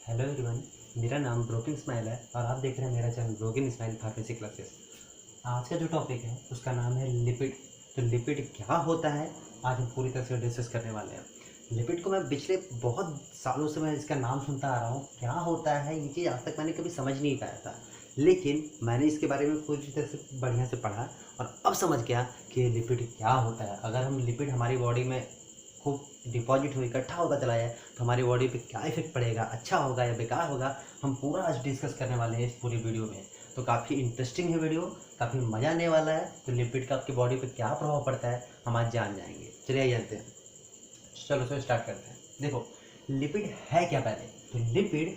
Hello everyone, मेरा नाम broking smile है और आप देख रहे हैं मेरा channel broking smile pharmacy classes. आज का जो टॉपिक है उसका नाम है लिपिड। तो लिपिड क्या होता है आज हम पूरी तरह से डिस्कस करने वाले हैं। लिपिड को मैं पिछले बहुत सालों से मैं इसका नाम सुनता आ रहा हूँ, क्या होता है ये चीज़ आज तक मैंने कभी समझ नहीं पाया था, लेकिन मैंने इसके बारे में पूरी तरह से बढ़िया से पढ़ा और अब समझ गया कि लिपिड क्या होता है। अगर हम लिपिड हमारी बॉडी में खूब डिपॉजिट हो इकट्ठा होगा चला जाए तो हमारी बॉडी पे क्या इफेक्ट पड़ेगा, अच्छा होगा या बेकार होगा, हम पूरा आज डिस्कस करने वाले हैं इस पूरी वीडियो में। तो काफ़ी इंटरेस्टिंग है वीडियो, काफ़ी मज़ा आने वाला है। तो लिपिड का आपकी बॉडी पे क्या प्रभाव पड़ता है हम आज जान जाएंगे। चलिए जानते हैं, चलो सो स्टार्ट करते हैं। देखो लिपिड है क्या पहले। तो लिपिड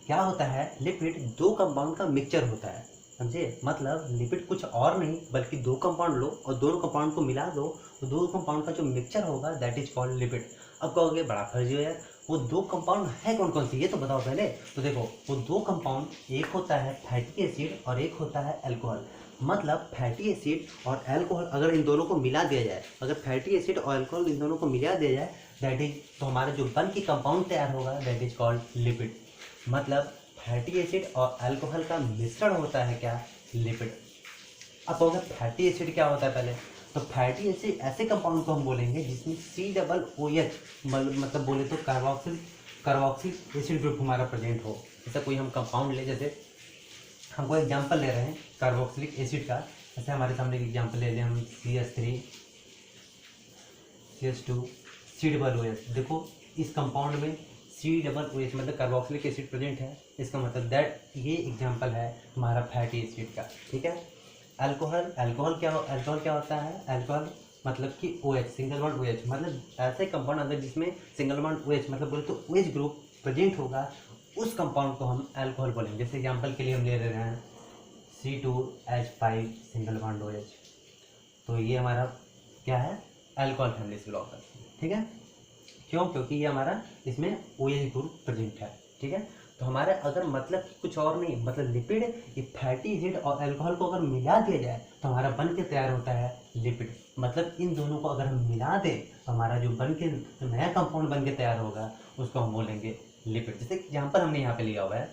क्या होता है, लिपिड दो कंपाउंड का मिक्सचर होता है, समझे। मतलब लिपिड कुछ और नहीं बल्कि दो कंपाउंड लो और दोनों कंपाउंड को मिला दो तो दो कंपाउंड का जो मिक्सचर होगा दैट इज कॉल्ड लिपिड। अब कहोगे बड़ा फर्जी हो यार, वो दो कंपाउंड है कौन कौन सी ये तो बताओ पहले। तो देखो वो दो कंपाउंड एक होता है फैटी एसिड और एक होता है अल्कोहल। मतलब फैटी एसिड और अल्कोहल अगर इन दोनों को मिला दिया जाए, अगर फैटी एसिड और अल्कोहल इन दोनों को मिला दिया जाए दैट इज, तो हमारा जो बन की कंपाउंड तैयार होगा दैट इज कॉल्ड लिपिड। मतलब फैटी एसिड और अल्कोहल का मिश्रण होता है क्या, लिपिड। अब कहोगे फैटी एसिड क्या होता है पहले। तो फैटी एसिड ऐसे कंपाउंड को हम बोलेंगे जिसमें COOH मतलब बोले तो कार्बोक्सिल एसिड ग्रुप हमारा प्रेजेंट हो। जैसे कोई हम कंपाउंड ले, जैसे हमको एग्जांपल ले रहे हैं कार्बोक्सिलिक एसिड का, जैसे हमारे सामने एक एग्जांपल ले लें हम CH3 CH2 COOH। देखो इस कंपाउंड में COOH मतलब कार्बोक्सिलिक एसिड प्रेजेंट है, इसका मतलब दैट ये एग्जांपल है हमारा फैटी एसिड का, ठीक है। अल्कोहल अल्कोहल क्या होता है, अल्कोहल मतलब कि OH सिंगल बॉन्ड OH, मतलब ऐसे कंपाउंड अगर जिसमें सिंगल बॉन्ड OH मतलब बोले तो OH ग्रुप प्रेजेंट होगा उस कंपाउंड को हम अल्कोहल बोलेंगे। जैसे एग्जांपल के लिए हम ले रहे हैं C2H5 सिंगल बॉन्ड OH, तो ये हमारा क्या है, अल्कोहल फैमिली से बिलोंग करता है, ठीक है। क्यों, क्योंकि ये हमारा इसमें OH ग्रुप प्रेजेंट है, ठीक है। तो हमारे अगर मतलब कि कुछ और नहीं, मतलब लिपिड ये फैटी एसिड और अल्कोहल को अगर मिला दिया जाए तो हमारा बन के तैयार होता है लिपिड। मतलब इन दोनों को अगर हम मिला दें तो हमारा जो बन के नया कंपाउंड बन के तैयार होगा उसको हम बोलेंगे लिपिड। जैसे एग्जाम्पल हमने यहाँ पे लिया हुआ है,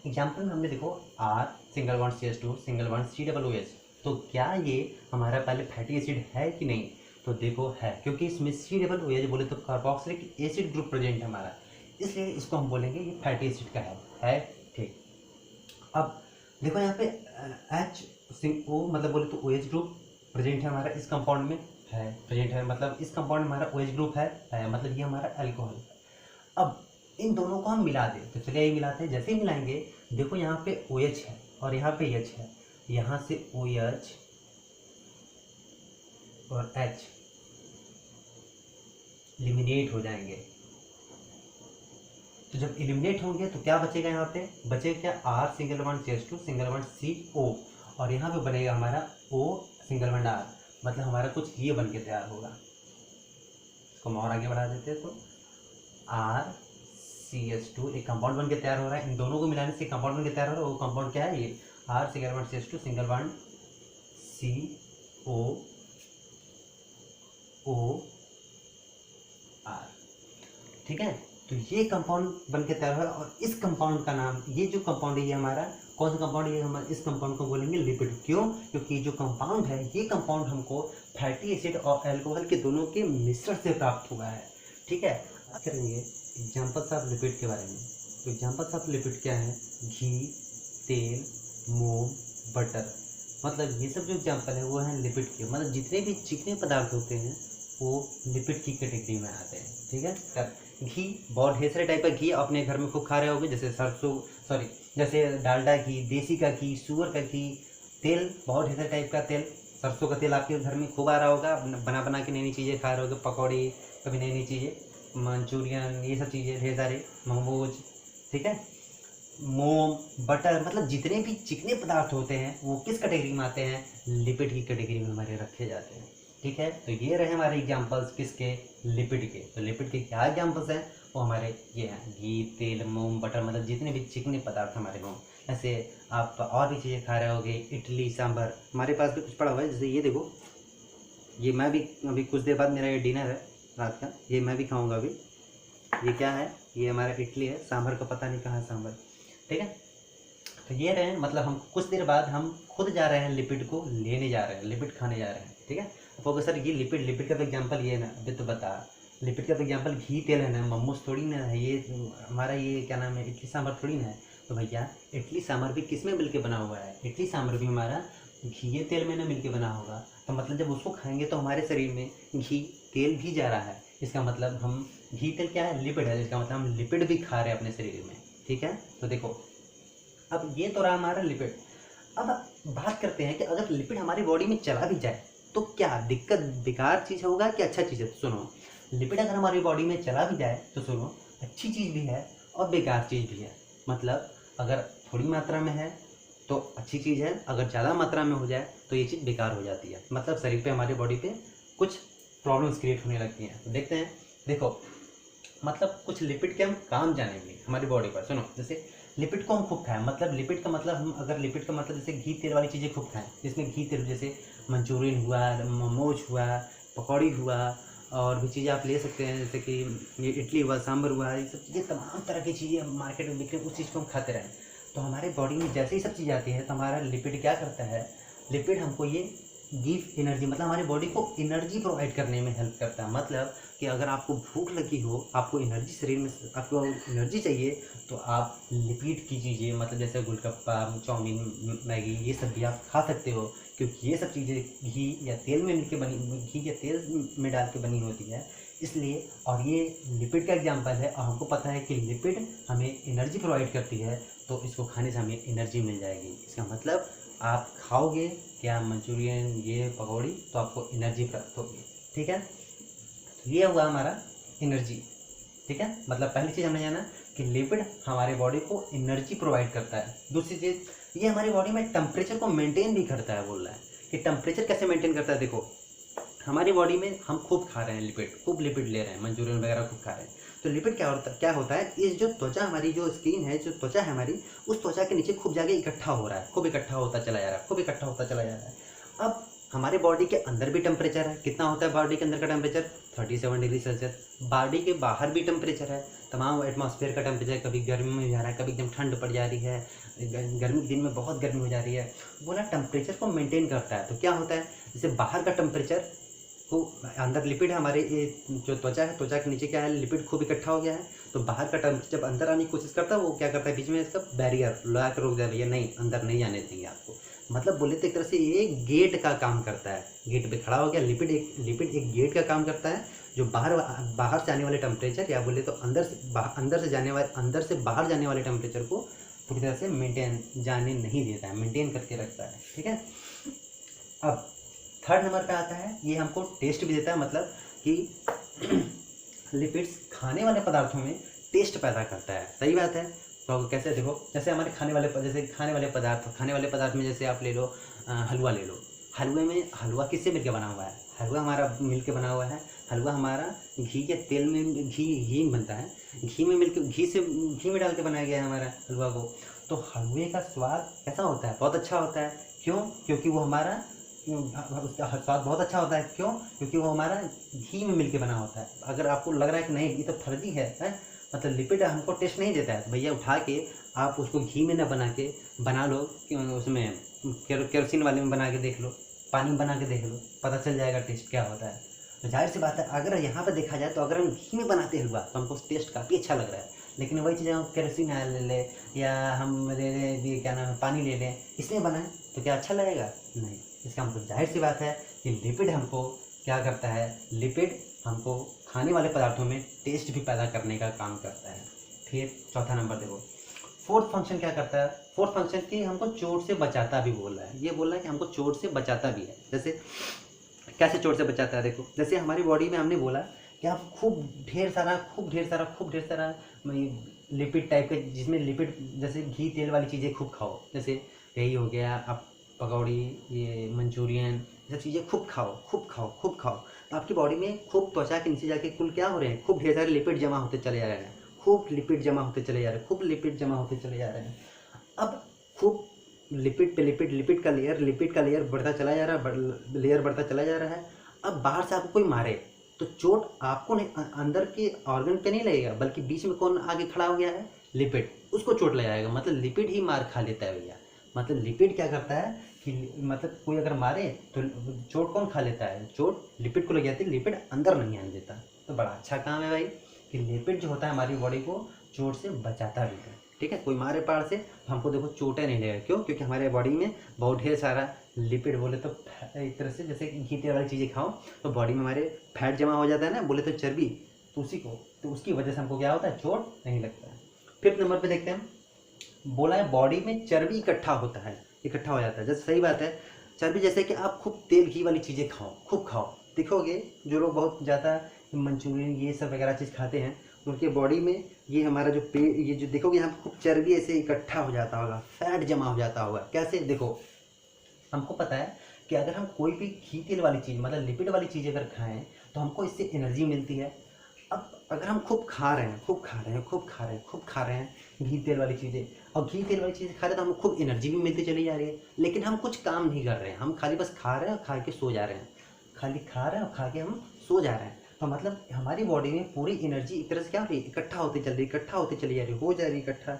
एग्जाम्पल में हमने देखो R single bond CH2 single bond COOH। तो क्या ये हमारा पहले फैटी एसिड है कि नहीं, तो देखो है, क्योंकि इसमें COOH बोले तो कार्बोक्सिलिक एसिड ग्रुप प्रेजेंट है हमारा, इसलिए इसको हम बोलेंगे ये फैटी एसिड का है, ठीक। अब देखो यहाँ पे HO मतलब बोले तो OH ग्रुप प्रेजेंट है हमारा इस कंपाउंड में, है प्रेजेंट है, मतलब इस कंपाउंड में हमारा OH ग्रुप है, मतलब ये हमारा अल्कोहल। अब इन दोनों को हम मिला दें, तो चलिए ये मिलाते हैं। जैसे ही मिलाएंगे देखो यहाँ पे OH है और यहाँ पे H है, यहाँ से OH और H एलिमिनेट हो जाएंगे। तो जब एलिमिनेट होंगे तो क्या बचेगा, यहाँ पे बचेगा क्या, R single bond CH2 single bond CO और यहाँ पे बनेगा हमारा O सिंगल बॉन्ड R, मतलब हमारा कुछ ये बन के तैयार होगा। इसको और आगे बढ़ा देते हैं तो RCH2 एक कंपाउंड बन के तैयार हो रहा है, इन दोनों को मिलाने से कंपाउंड बन के तैयार हो रहा है। वो कंपाउंड क्या है, ये R single bond CH2 single bond COOR, ठीक है। तो ये कंपाउंड बन के तैयार हुआ और इस कंपाउंड का नाम, ये जो कंपाउंड है ये हमारा कौन सा कंपाउंड है, ये हमारा इस कंपाउंड को बोलेंगे लिपिड। क्यों, क्योंकि जो कंपाउंड है ये कंपाउंड हमको फैटी एसिड और अल्कोहल के दोनों के मिश्रण से प्राप्त हुआ है, ठीक है। बात करेंगे एग्जाम्पल्स ऑफ लिपिड के बारे में। तो एग्जाम्पल्स ऑफ लिपिड क्या है, घी, तेल, मोम, बटर, मतलब ये सब जो एग्जाम्पल है वो है लिपिड के। मतलब जितने भी चिकने पदार्थ होते हैं वो लिपिड की कैटेगरी में आते हैं, ठीक है। घी, बहुत ढेर सारे टाइप का घी अपने घर में खूब खा रहे होंगे, जैसे जैसे डालडा घी, देसी का घी, सुअर का घी। तेल, बहुत ढेर सारे टाइप का तेल, सरसों का तेल आपके घर में खूब आ रहा होगा, बना बना के नई नई चीज़ें खा रहे होगे, पकौड़ी, कभी नई नई चीज़ें, मंचूरियन, ये सब चीज़ें ढेर सारे, मोमोज, ठीक है। मोम, बटर, मतलब जितने भी चिकने पदार्थ होते हैं वो किस कैटेगरी में आते हैं, लिपिड की कैटेगरी में हमारे रखे जाते हैं, ठीक है। तो ये रहे हमारे एग्जांपल्स किसके, लिपिड के। तो लिपिड के क्या एग्जांपल्स हैं, वो हमारे ये हैं घी, तेल, मोम, बटर, मतलब जितने भी चिकने पदार्थ हमारे हों। ऐसे आप और भी चीज़ें खा रहे होगे, इडली सांभर, हमारे पास भी कुछ पड़ा हुआ है, जैसे ये देखो, ये मैं भी अभी कुछ देर बाद मेरा ये डिनर है रात का, ये मैं भी खाऊँगा अभी। ये क्या है, ये हमारा इडली है, सांभर का पता नहीं कहाँ सांभर, ठीक है। तो ये रहे, मतलब हम कुछ देर बाद हम खुद जा रहे हैं लिपिड को लेने जा रहे हैं, लिपिड खाने जा रहे हैं, ठीक है। तो प्रोफेसर ये लिपिड का तो एग्जाम्पल ये है ना, अभी तो बता, लिपिड का तो एग्जाम्पल घी तेल है ना, मोमोज थोड़ी ना है ये, हमारा ये क्या नाम है, इडली सांभर थोड़ी ना है। तो भैया इडली सांभर भी किस में मिल के बना हुआ है, इडली सांभर भी हमारा घी तेल में ना मिल के बना होगा। तो मतलब जब उसको खाएंगे तो हमारे शरीर में घी तेल भी जा रहा है, इसका मतलब हम घी तेल क्या है, लिपिड है, इसका मतलब हम लिपिड भी खा रहे हैं अपने शरीर में, ठीक है। तो देखो अब ये तो रहा हमारा लिपिड। अब बात करते हैं कि अगर लिपिड हमारी बॉडी में चला भी जाए तो क्या दिक्कत, बेकार चीज़ होगा कि अच्छा चीज़ है। तो सुनो, लिपिड अगर हमारी बॉडी में चला भी जाए तो सुनो, अच्छी चीज़ भी है और बेकार चीज़ भी है। मतलब अगर थोड़ी मात्रा में है तो अच्छी चीज़ है, अगर ज़्यादा मात्रा में हो जाए तो ये चीज़ बेकार हो जाती है, मतलब शरीर पे, हमारी बॉडी पे कुछ प्रॉब्लम्स क्रिएट होने लगती हैं। तो देखते हैं, देखो मतलब कुछ लिपिड के हम काम जानेंगे हमारी बॉडी पर। सुनो, जैसे लिपिड को हम खूब खाएं, मतलब लिपिड का मतलब हम अगर लिपिड का मतलब जैसे घी तेल वाली चीज़ें खूब खाएं, जिसमें घी तेल, जैसे मंचूरियन हुआ, मोमोज हुआ, पकौड़ी हुआ, और भी चीज़ें आप ले सकते हैं, जैसे कि ये इडली हुआ, सांभर हुआ, ये सब चीज़ें, तमाम तरह की चीज़ें मार्केट में बिक रही, उस चीज़ को हम खाते रहें। तो हमारे बॉडी में जैसे ही सब चीज़ आती है तो हमारा लिपिड क्या करता है, लिपिड हमको ये गिव एनर्जी, मतलब हमारी बॉडी को एनर्जी प्रोवाइड करने में हेल्प करता है। मतलब कि अगर आपको भूख लगी हो, आपको एनर्जी शरीर में, आपको एनर्जी चाहिए, तो आप लिपिड की चीज़ें, मतलब जैसे गोलगप्पा, चाउमीन, मैगी, ये सब भी आप खा सकते हो, क्योंकि ये सब चीज़ें घी या तेल में मिलके बनी, घी या तेल में डाल के बनी होती है, इसलिए। और ये लिपिड का एग्जाम्पल है, और हमको पता है कि लिपिड हमें एनर्जी प्रोवाइड करती है, तो इसको खाने से हमें एनर्जी मिल जाएगी। इसका मतलब आप खाओगे क्या मंचूरियन, ये पकौड़ी, तो आपको एनर्जी प्राप्त होगी, ठीक है। तो ये हुआ हमारा एनर्जी, ठीक है। मतलब पहली चीज़ हमने जाना कि लिपिड हमारे बॉडी को एनर्जी प्रोवाइड करता है। दूसरी चीज़, ये हमारी बॉडी में टेम्परेचर को मेंटेन भी करता है। बोल रहा है कि टेम्परेचर कैसे मेंटेन करता है, देखो हमारी बॉडी में हम खूब खा रहे हैं लिपिड, खूब लिपिड ले रहे हैं, मंचूरियन वगैरह खूब खा रहे हैं, तो लिपिड क्या होता है, इस जो त्वचा, हमारी जो स्किन है, जो त्वचा है हमारी, उस त्वचा के नीचे खूब जाके इकट्ठा हो रहा है, खूब इकट्ठा होता चला जा रहा है, खूब इकट्ठा होता चला जा रहा है। अब हमारे बॉडी के अंदर भी टेम्परेचर है, कितना होता है बॉडी के अंदर का टेम्परेचर, 37 डिग्री सेल्सियस। बॉडी के बाहर भी टेम्परेचर है, तमाम एटमॉस्फेयर का टेम्परेचर, कभी गर्मी में जा रहा है, कभी एकदम ठंड पड़ जा रही है, गर्मी के दिन में बहुत गर्मी हो जा रही है। बोला टेम्परेचर को मेंटेन करता है। तो क्या होता है, जैसे बाहर का टेम्परेचर को, अंदर लिपिड है हमारे, ये जो त्वचा है, त्वचा के नीचे क्या है, लिपिड खूब इकट्ठा हो गया है, तो बाहर का टेम्परेचर जब अंदर आने की कोशिश करता है, वो क्या करता है, बीच में इसका बैरियर लगा कर रोक दिया, भैया नहीं, अंदर नहीं आने देंगे आपको। मतलब बोले तो एक तरह से ये गेट का काम करता है, गेट पे खड़ा हो गया लिपिड, एक गेट का काम करता है, जो बाहर से आने वाले टेम्परेचर, या बोले तो अंदर से बाहर जाने वाले टेम्परेचर को पूरी तरह से मेंटेन जाने नहीं देता है, मेंटेन करके रखता है, ठीक है। अब थर्ड नंबर पे आता है, ये हमको टेस्ट भी देता है, मतलब कि लिपिड्स खाने वाले पदार्थों में टेस्ट पैदा करता है। सही बात है। तो कैसे, देखो जैसे हमारे खाने वाले पदार्थ में जैसे आप ले लो, हलवा ले लो। हलवे में, हलवा किससे मिलके बना हुआ है, हलवा हमारा मिलके बना हुआ है, हलवा हमारा घी के तेल में, घी बनता है, घी में डाल के बनाया गया है हमारा हलवा को। तो हलवे का स्वाद कैसा होता है, बहुत अच्छा होता है। क्यों? क्योंकि वो हमारा, उसका स्वाद बहुत अच्छा होता है। क्यों? क्योंकि वो हमारा घी में मिलके बना होता है। अगर आपको लग रहा है कि नहीं ये तो फर्जी है, मतलब लिपिड हमको टेस्ट नहीं देता है, तो भैया उठा के आप उसको घी में ना बना लो, उसमें केरोसिन वाले में बना के देख लो, पानी में बना के देख लो, पता चल जाएगा टेस्ट क्या होता है। तो जाहिर सी बात है, अगर यहाँ पर देखा जाए तो अगर हम घी में बनाते हलवा तो हमको टेस्ट काफ़ी अच्छा लग रहा है, लेकिन वही चीज़ हम केरोसिन ले लें, या हम ले लें ये क्या नाम है, पानी ले लें, इसमें बनाएं तो क्या अच्छा लगेगा? नहीं। इसका मतलब जाहिर सी बात है कि लिपिड हमको क्या करता है, लिपिड हमको खाने वाले पदार्थों में टेस्ट भी पैदा करने का काम करता है। फिर चौथा नंबर देखो, फोर्थ फंक्शन क्या करता है, फोर्थ फंक्शन की हमको चोट से बचाता भी बोल रहा है। ये बोल रहा है कि हमको चोट से बचाता भी है। जैसे कैसे चोट से बचाता है, देखो जैसे हमारी बॉडी में हमने बोला कि आप खूब ढेर सारा लिपिड टाइप के, जिसमें लिपिड जैसे घी तेल वाली चीज़ें खूब खाओ, जैसे यही हो गया, आप पकौड़ी, ये मंचूरियन, ये सब चीज़ें खूब खाओ, तो आपकी बॉडी में खूब त्वचा के नीचे जाके कुल क्या हो रहे हैं, खूब ढेर सारे लिपिड जमा होते चले जा रहे हैं, खूब लिपिड जमा होते चले जा रहे हैं। अब खूब लिपिड पे लिपिड का लेयर बढ़ता चला जा रहा है, अब बाहर से आपको कोई मारे, तो चोट आपको नहीं, अंदर के ऑर्गन पे नहीं लगेगा, बल्कि बीच में कौन आगे खड़ा हो गया है, लिपिड, उसको चोट लग जाएगा। मतलब लिपिड ही मार खा लेता है भैया। मतलब लिपिड क्या करता है कि मतलब कोई अगर मारे तो चोट कौन खा लेता है, चोट लिपिड को लग जाती है, लिपिड अंदर नहीं आने देता। तो बड़ा अच्छा काम है भाई कि लिपिड जो होता है हमारी बॉडी को चोट से बचाता भी है। ठीक है, कोई मारे पार से तो हमको देखो चोटें नहीं लगेगा। क्यों? क्योंकि हमारे बॉडी में बहुत ढेर सारा लिपिड, बोले तो एक तरह से जैसे घी तेल वाली चीज़ें खाओ तो बॉडी में हमारे फैट जमा हो जाता है ना, बोले तो चर्बी, तो उसी को, तो उसकी वजह से हमको क्या होता है, चोट नहीं लगता है। 5th नंबर पे देखते हैं, बोला है बॉडी में चर्बी इकट्ठा होता है, इकट्ठा हो जाता है। जैसे सही बात है, चर्बी जैसे कि आप खूब तेल घी वाली चीज़ें खाओ, खूब खाओ, देखोगे जो लोग बहुत ज़्यादा मंचूरियन ये सब वगैरह चीज़ खाते हैं उनके बॉडी में ये हमारा जो ये जो देखोगे यहाँ खूब चर्बी ऐसे इकट्ठा हो जाता होगा, फैट जमा हो जाता होगा। कैसे? देखो, हमको पता है कि अगर हम कोई भी घी तेल वाली चीज़ मतलब लिपिड वाली चीज़ अगर खाएं तो हमको इससे एनर्जी मिलती है। अब अगर हम खूब खा रहे हैं, खूब खा रहे हैं, खूब खा रहे हैं, खूब खा रहे हैं घी तेल वाली चीज़ें, और घी तेल वाली चीज़ें खा रहे हैं तो हमको खूब एनर्जी भी मिलती चली जा रही है, लेकिन हम कुछ काम नहीं कर रहे हैं, हम खाली बस खा रहे हैं और खा के सो जा रहे हैं, खाली खा रहे हैं और खा के हम सो जा रहे हैं। तो मतलब हमारी बॉडी में पूरी एनर्जी एक तरह से क्या हो रही है, इकट्ठा होती चल रही, इकट्ठा होती चली जा रही, हो जा रही इकट्ठा,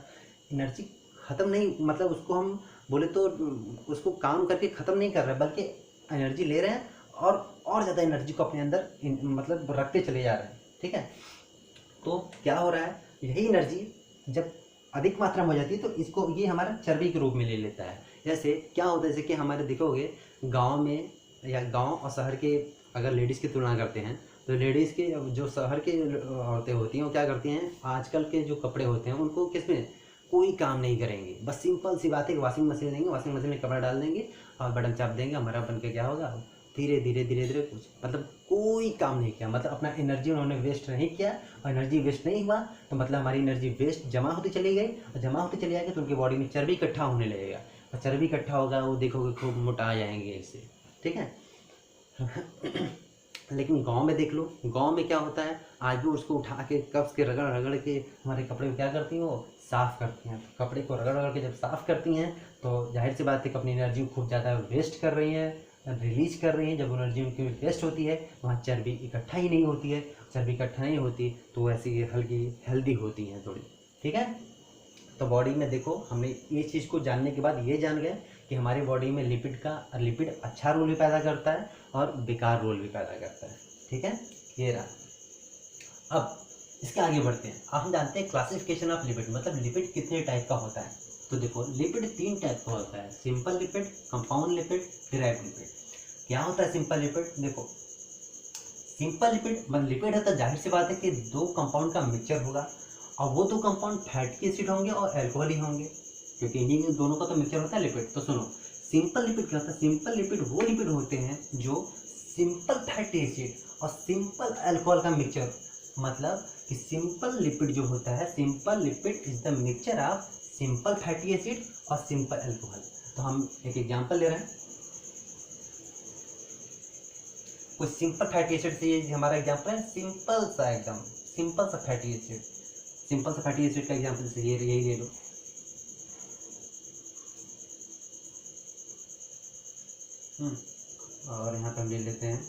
एनर्जी ख़त्म नहीं, मतलब उसको हम बोले तो उसको काम करके ख़त्म नहीं कर रहे बल्कि एनर्जी ले रहे हैं और ज़्यादा एनर्जी को अपने अंदर मतलब रखते चले जा रहे हैं। ठीक है, तो क्या हो रहा है, यही एनर्जी जब अधिक मात्रा में हो जाती है तो इसको ये हमारा चर्बी के रूप में ले लेता है। जैसे क्या होता है, जैसे कि हमारे देखोगे गांव में या गांव और शहर के अगर लेडीज़ की तुलना करते हैं तो लेडीज़ के जो शहर के औरतें होती हैं वो क्या करती हैं, आजकल के जो कपड़े होते हैं उनको किसमें कोई काम नहीं करेंगे, बस सिंपल सी बात है कि वॉशिंग मशीन लेंगे, वॉशिंग मशीन में कपड़ा डाल देंगे और बटन चाप देंगे, हमारा बन के क्या होगा, धीरे धीरे धीरे धीरे कुछ मतलब कोई काम नहीं किया, मतलब अपना एनर्जी उन्होंने वेस्ट नहीं किया, और एनर्जी वेस्ट नहीं हुआ तो मतलब हमारी एनर्जी वेस्ट जमा होती चली गई, और जमा होती चली जाएगी तो उनकी बॉडी में चर्बी इकट्ठा होने लगेगा, और चर्बी इकट्ठा होगा वो देखोगे खूब मोटा जाएंगे इससे। ठीक है लेकिन गांव में देख लो, गांव में क्या होता है, आज भी उसको उठा के कब्ज के रगड़ रगड़ के हमारे कपड़े को क्या करती हैं, वो साफ़ करती हैं। तो कपड़े को रगड़ रगड़ के जब साफ़ करती हैं तो जाहिर सी बात है कि अपनी एनर्जी को खूब ज़्यादा वेस्ट कर रही हैं, रिलीज कर रही हैं। जब एनर्जी उनकी वेस्ट होती है वहाँ चर्बी इकट्ठा ही नहीं होती है, चर्बी इकट्ठा नहीं होती तो ऐसी हल्की हेल्दी होती हैं थोड़ी। ठीक है, तो बॉडी में देखो हमने ये चीज़ को जानने के बाद ये जान गए कि हमारी बॉडी में लिपिड अच्छा रोल भी पैदा करता है और बेकार रोल भी पैदा करता है। ठीक है, ये रहा। अब इसके आगे बढ़ते हैं। अब हम जानते हैं क्लासिफिकेशन ऑफ लिपिड, मतलब लिपिड कितने टाइप का होता है। तो देखो लिपिड 3 टाइप का होता है, simple lipid, compound lipid, derived lipid. क्या होता है सिंपल लिपिड? देखो सिंपल लिपिड मतलब लिपिड है तो जाहिर सी बात है कि 2 कंपाउंड का मिक्सचर होगा, और वो 2 कंपाउंड फैटी एसिड होंगे और अल्कोहल ही होंगे, क्योंकि इन्हीं दोनों का तो मिक्सचर होता है लिपिड। तो सुनो, सिंपल लिपिड क्या होता है, सिंपल लिपिड वो लिपिड होते हैं जो सिंपल फैटी एसिड और सिंपल अल्कोहल का मिक्सचर, मतलब कि सिंपल लिपिड जो होता है, simple lipid is the mixture of simple fatty acid और सिंपल अल्कोहल। तो हम एक एग्जांपल ले रहे हैं, कुछ सिंपल फैटी एसिड से ये हमारा एग्जांपल है, सिंपल सा एकदम सिंपल सा फैटी एसिड, सिंपल सा फैटी एसिड का एग्जांपल जैसे ये यही ले लो। और यहाँ पे हम ले लेते हैं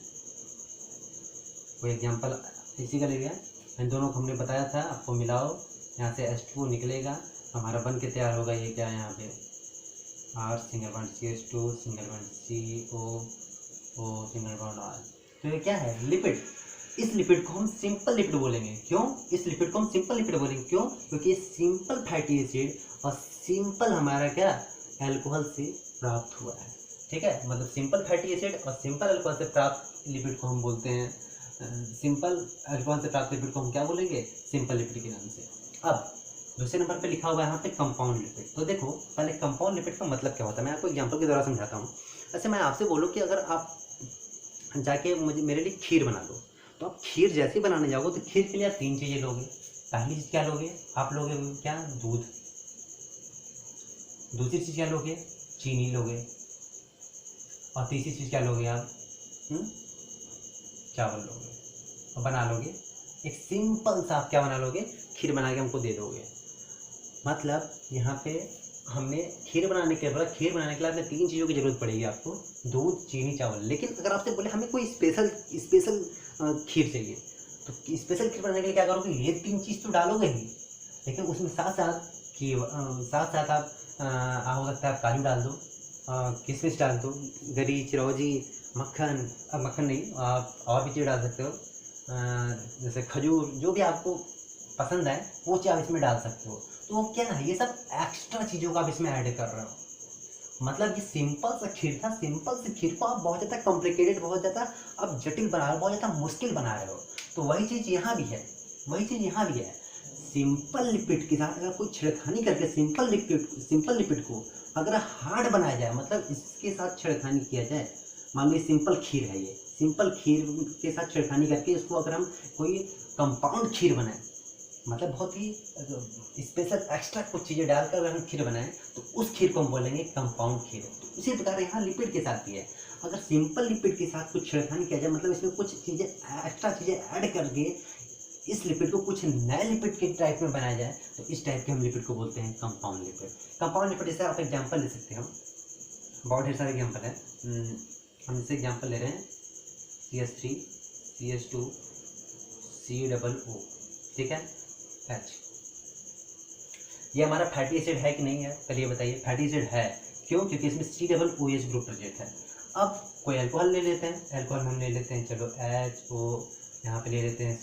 कोई एग्जांपल इसी का ले लिया, इन दोनों को हमने बताया था आपको मिलाओ, यहाँ से H2 निकलेगा, हमारा बन के तैयार होगा ये क्या है यहाँ पे R single bond CH2 single bond CO single bond R। तो ये क्या है, लिपिड। इस लिपिड को हम सिंपल लिपिड बोलेंगे। क्यों? इस लिपिड को हम सिंपल लिपिड बोलेंगे, क्यों? क्योंकि सिंपल फैटी एसिड और सिंपल हमारा क्या अल्कोहल से प्राप्त हुआ है। ठीक है, मतलब सिंपल फैटी एसिड और सिंपल अल्कोहल से प्राप्त लिपिड को हम बोलते हैं, सिंपल अल्कोहल से प्राप्त लिपिड को हम क्या बोलेंगे, सिंपल लिपिड के नाम से। अब दूसरे नंबर पे लिखा हुआ है यहाँ पे कंपाउंड लिपिड। तो देखो पहले कंपाउंड लिपिड का मतलब क्या होता है, मैं आपको एग्जांपल के द्वारा समझाता हूँ। ऐसे मैं आपसे बोलूँ कि अगर आप जाके मेरे लिए खीर बना दो, तो आप खीर जैसे ही बनाने जाओगे तो खीर के लिए आप 3 चीज़ें लोगे। पहली चीज़ क्या लोगे आप, लोगे क्या, दूध। दूसरी चीज़ क्या लोगे, चीनी लोगे। और तीसरी चीज़ क्या लोगे आप, चावल लोगे। और बना लोगे एक सिंपल सा, आप क्या बना लोगे, खीर बना के हमको दे दोगे। मतलब यहाँ पे हमने खीर बनाने के बाद, खीर बनाने के लिए आपने 3 चीज़ों की ज़रूरत पड़ेगी आपको, दूध, चीनी, चावल। लेकिन अगर आपसे बोले हमें कोई स्पेशल खीर चाहिए, तो स्पेशल खीर बनाने के लिए क्या करोगे, ये 3 चीज़ तो डालोगे ही, लेकिन उसमें साथ साथ कि साथ साथ आप हो सकता है आप काजू डाल दो, किशमिश डाल दो, गरी, चिरौंजी, मक्खन, मक्खन नहीं, आप और भी चीज़ डाल सकते हो, जैसे खजूर, जो भी आपको पसंद है वो चीज़ आप इसमें डाल सकते हो। तो वो क्या है, ये सब एक्स्ट्रा चीज़ों का आप इसमें ऐड कर रहे हो। मतलब ये सिंपल सा खीर था, सिंपल सी खीर को आप बहुत ज़्यादा कॉम्प्लिकेटेड, बहुत ज़्यादा आप जटिल बना रहे हो, बहुत ज़्यादा मुश्किल बना रहे हो। तो वही चीज़ यहाँ भी है, वही चीज़ यहाँ भी है। सिंपल लिपिड के साथ अगर कोई छेड़खानी करके सिंपल लिपिड को अगर हार्ड बनाया जाए, मतलब इसके साथ छेड़खानी किया जाए, मान लीजिए सिंपल खीर है, ये सिंपल खीर के साथ छेड़खानी करके इसको अगर हम कोई कंपाउंड खीर बनाएं, मतलब बहुत ही स्पेशल एक्स्ट्रा कुछ चीज़ें डालकर अगर हम खीर बनाएं, तो उस खीर को हम बोलेंगे कंपाउंड खीर। तो इसी प्रकार यहाँ लिपिड के साथ भी है, अगर सिंपल लिपिड के साथ कुछ छेड़खानी किया जाए, मतलब इसमें कुछ चीज़ें एक्स्ट्रा चीज़ें ऐड करके इस लिपिड को कुछ नए लिपिड के टाइप में बनाया जाए, तो इस टाइप के हम लिपिड को बोलते हैं कंपाउंड लिपिड। कंपाउंड लिपिड जैसे आप एग्जाम्पल ले सकते हो, बहुत ढेर सारे एग्जाम्पल है। हम इससे एग्जाम्पल ले रहे हैं CH3 CH2 COO, ठीक है, H। ये हमारा फैटी एसिड है कि नहीं है, पहले ये बताइए। फैटी एसिड है, क्यों? क्योंकि इसमें COOH ग्रुप प्रेजेंट है। अब कोई अल्कोहल ले लेते हैं, अल्कोहल हम ले लेते हैं, चलो HO, यहाँ पे ले लेते हैं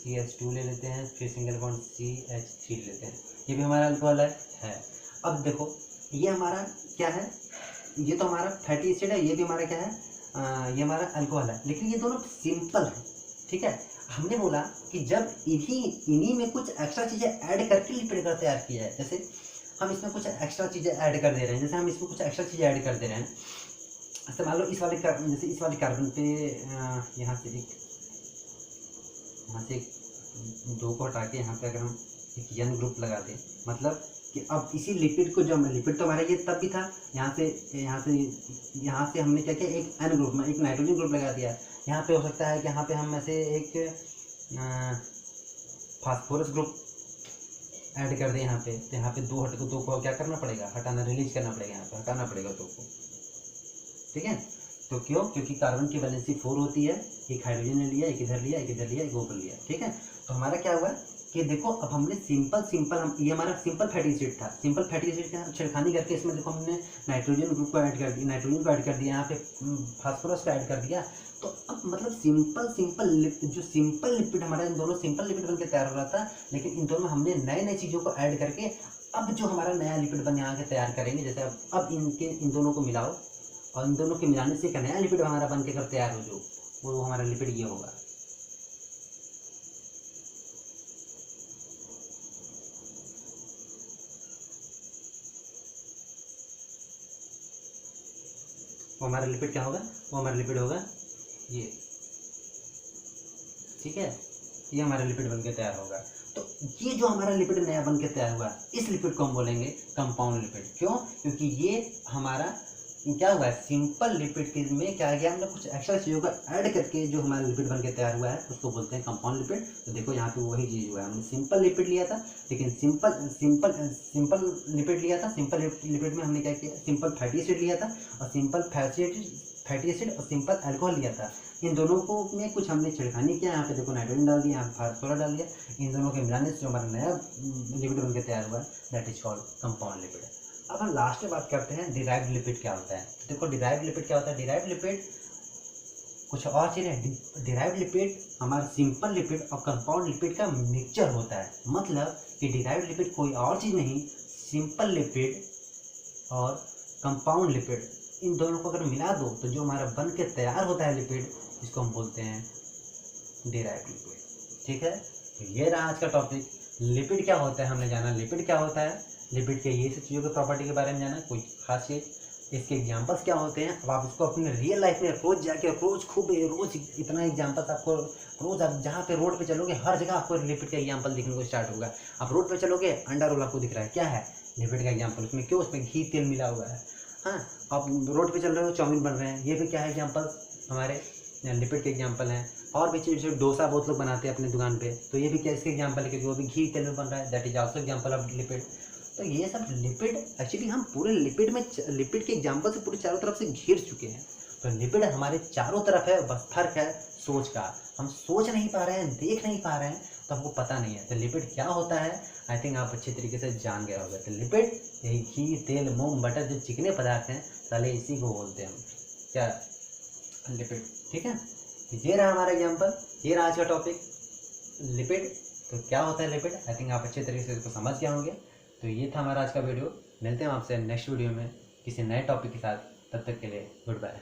CH2 ले लेते हैं, फिर सिंगल बॉन्ड CH3 ले लेते हैं, ये भी हमारा अल्कोहल है। अब देखो ये हमारा क्या है, ये तो हमारा फैटी एसिड है, ये भी हमारा क्या है, ये हमारा अल्कोहल है, लेकिन ये दोनों सिंपल है, ठीक है। हमने बोला कि जब इन्हीं में कुछ एक्स्ट्रा चीज़ें ऐड करके लिपिड का तैयार किया है, जैसे हम इसमें कुछ एक्स्ट्रा चीज़ें ऐड कर दे रहे हैं, जैसे हम इसमें कुछ एक्स्ट्रा चीज़ें ऐड कर दे रहे हैं, जैसे मान लो इस वाले जैसे इस वाले कार्बन पे यहाँ से एक 2 को हटा के यहाँ पे अगर हम एक N ग्रुप लगा दें, मतलब कि अब इसी लिपिड को, जो लिपिड तो हमारा ये तब भी था, यहाँ से हमने क्या किया, एक N ग्रुप में एक नाइट्रोजन ग्रुप लगा दिया। यहाँ पे हो सकता है कि यहाँ पे हम ऐसे एक फास्फोरस ग्रुप ऐड कर दें यहाँ पे, तो यहाँ पे 2 को क्या करना पड़ेगा, हटाना, रिलीज करना पड़ेगा, यहाँ पे हटाना पड़ेगा 2 को, ठीक है। तो क्यों? क्योंकि कार्बन की वैलेंसी 4 होती है, एक हाइड्रोजन ने लिया, एक इधर लिया, एक इधर लिया, एक ऊपर लिया, ठीक है। तो हमारा क्या हुआ कि देखो अब हमने सिंपल ये हमारा सिंपल फैटी एसिड था, सिंपल फैटी एसिड का छेड़खानी करके इसमें देखो हमने नाइट्रोजन ग्रुप को ऐड कर दिया, नाइट्रोजन को ऐड कर दिया, यहाँ पे फास्फोरस को ऐड कर दिया। तो अब मतलब जो सिंपल लिपिड हमारा, इन दोनों सिंपल लिपिड बनकर तैयार हो रहा था, लेकिन इन दोनों में हमने नए चीज़ों को ऐड करके अब जो हमारा नया लिपिड बन यहाँ के तैयार करेंगे, जैसे अब इन दोनों को मिलाओ और इन दोनों के मिलाने से एक नया लिपिड हमारा बन के तैयार हो, जो वो हमारा लिपिड ये होगा। वो हमारा लिपिड क्या होगा, वो हमारा लिपिड होगा ये, ठीक है, ये हमारा लिपिड बनके तैयार होगा। तो ये जो हमारा लिपिड नया बनके तैयार हुआ, इस लिपिड को हम बोलेंगे कंपाउंड लिपिड। क्यों? क्योंकि ये हमारा क्या हुआ है, सिंपल लिपिड के में क्या गया, हमने कुछ एक्स्ट्रा चीज़ों का ऐड करके जो हमारा लिपिड बनके तैयार हुआ है, उसको बोलते हैं कंपाउंड लिपिड। तो देखो यहाँ पे वही चीज़ हुआ है, हमने सिंपल लिपिड लिया था, लेकिन सिंपल लिपिड लिया था, सिंपल लिपिड में हमने क्या किया, सिंपल फैटी एसिड लिया था, और सिंपल फैटी एसिड और सिंपल अल्कोहल लिया था। इन दोनों को में कुछ हमने छेड़खानी किया, यहाँ पे देखो नाइट्रोजन डाल दिया, यहाँ पे फास्फोरस डाल दिया, इन दोनों के मिलाने से जो हमारा नया लिपिड बनके तैयार हुआ है, that is called compound lipid. अब हम लास्ट में बात करते हैं डिराइव्ड लिपिड क्या होता है। देखो डिराइव्ड लिपिड क्या होता है, डिराइव्ड लिपिड कुछ और चीज़ है। डिराइव्ड लिपिड हमारा सिंपल लिपिड और कंपाउंड लिपिड का मिक्सचर होता है, मतलब कि डिराइव्ड लिपिड कोई और चीज़ नहीं, सिंपल लिपिड और कंपाउंड लिपिड, इन दोनों को अगर मिला दो तो जो हमारा बन के तैयार होता है लिपिड, इसको हम बोलते हैं डिराइव्ड लिपिड, ठीक है। तो ये रहा आज का टॉपिक, लिपिड क्या होता है, हमने जाना लिपिड क्या होता है, लिपिड के ये सब चीज़ों के प्रॉपर्टी के बारे में जाना, कोई खास चीज़, इसके एग्जांपल्स क्या होते हैं। अब आप इसको अपने रियल लाइफ में रोज़ जाके रोज़ इतना एग्जांपल्स आपको, रोज़ आप जहाँ पे रोड पे चलोगे हर जगह आपको लिपिड का एग्जांपल दिखने को स्टार्ट होगा। आप रोड पे चलोगे, अंडा रोल आपको दिख रहा है, क्या है, लिपिड का एग्जाम्पल। उसमें क्यों, उसमें घी तेल मिला हुआ है। हाँ, आप रोड पे चल रहे हो, चाउमीन बन रहे हैं, ये भी क्या है, एग्जाम्पल हमारे लिपिड के एग्जाम्पल हैं। और भी चीज़, डोसा बहुत लोग बनाते हैं अपनी दुकान पे, तो ये भी क्या इसके एग्जाम्पल है, क्योंकि वो भी घी तेल में बन रहा है, that is also example of lipid. तो ये सब लिपिड एक्चुअली हम पूरे लिपिड के एग्जाम्पल से पूरे चारों तरफ से घिर चुके हैं। तो लिपिड हमारे चारों तरफ है, बस फर्क है सोच का। हम सोच नहीं पा रहे हैं, देख नहीं पा रहे हैं, तो हमको पता नहीं है। तो लिपिड क्या होता है, आई थिंक आप अच्छे तरीके से जान गए होंगे। तो लिपिड यही घी, तेल, मोम, बटर, जो चिकने पदार्थ हैं साले इसी को बोलते हैं हम, क्या, लिपिड। ठीक है, तो ये रहा हमारा एग्जाम्पल, ये रहा आज का टॉपिक लिपिड। तो क्या होता है लिपिड, आई थिंक आप अच्छे तरीके से इसको समझ गए होंगे। तो ये था हमारा आज का वीडियो। मिलते हैं आपसे नेक्स्ट वीडियो में किसी नए टॉपिक के साथ। तब तक के लिए गुड बाय।